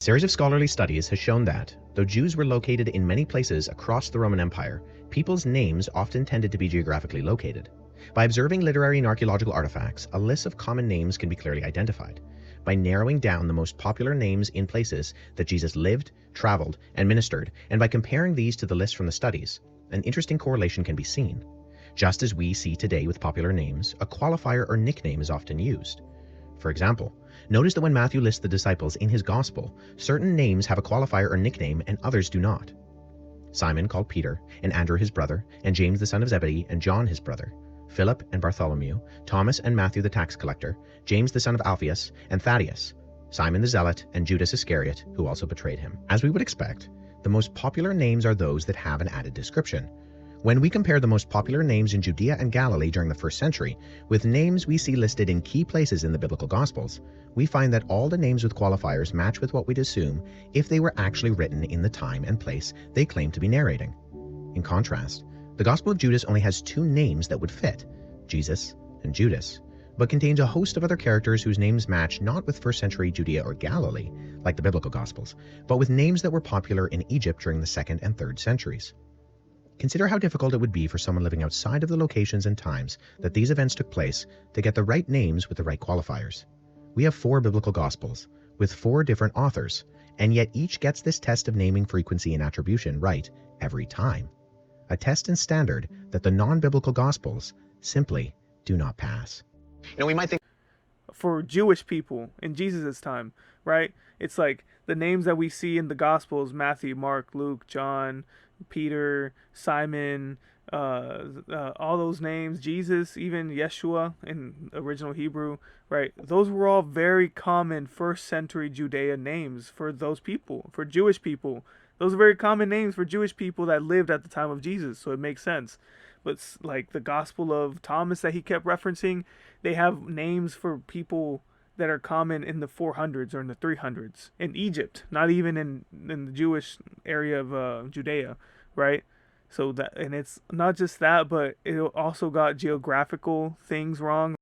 A series of scholarly studies has shown that, though Jews were located in many places across the Roman Empire, people's names often tended to be geographically located. By observing literary and archaeological artifacts, a list of common names can be clearly identified. By narrowing down the most popular names in places that Jesus lived, traveled, and ministered, and by comparing these to the list from the studies, an interesting correlation can be seen. Just as we see today with popular names, a qualifier or nickname is often used. For example, notice that when Matthew lists the disciples in his gospel, certain names have a qualifier or nickname and others do not. Simon, called Peter, and Andrew his brother, and James the son of Zebedee, and John his brother, Philip and Bartholomew, Thomas and Matthew the tax collector, James the son of Alphaeus, and Thaddeus, Simon the Zealot, and Judas Iscariot, who also betrayed him. As we would expect, the most popular names are those that have an added description. When we compare the most popular names in Judea and Galilee during the 1st century with names we see listed in key places in the biblical Gospels, we find that all the names with qualifiers match with what we'd assume if they were actually written in the time and place they claim to be narrating. In contrast, the Gospel of Judas only has two names that would fit, Jesus and Judas, but contains a host of other characters whose names match not with 1st century Judea or Galilee, like the biblical Gospels, but with names that were popular in Egypt during the 2nd and 3rd centuries. Consider how difficult it would be for someone living outside of the locations and times that these events took place to get the right names with the right qualifiers. We have 4 biblical Gospels, with 4 different authors, and yet each gets this test of naming frequency and attribution right every time. A test and standard that the non-biblical Gospels simply do not pass. We might think for Jewish people in Jesus' time, right? It's like the names that we see in the Gospels, Matthew, Mark, Luke, John, Peter, Simon, all those names, Jesus, even Yeshua in original Hebrew, right? Those were all very common 1st century Judea names for those people, for Jewish people. Those are very common names for Jewish people that lived at the time of Jesus, so it makes sense. But like the Gospel of Thomas that he kept referencing, they have names for people that are common in the 400s or in the 300s in Egypt, not even in the Jewish area of Judea, right? So that, and it's not just that, but it also got geographical things wrong.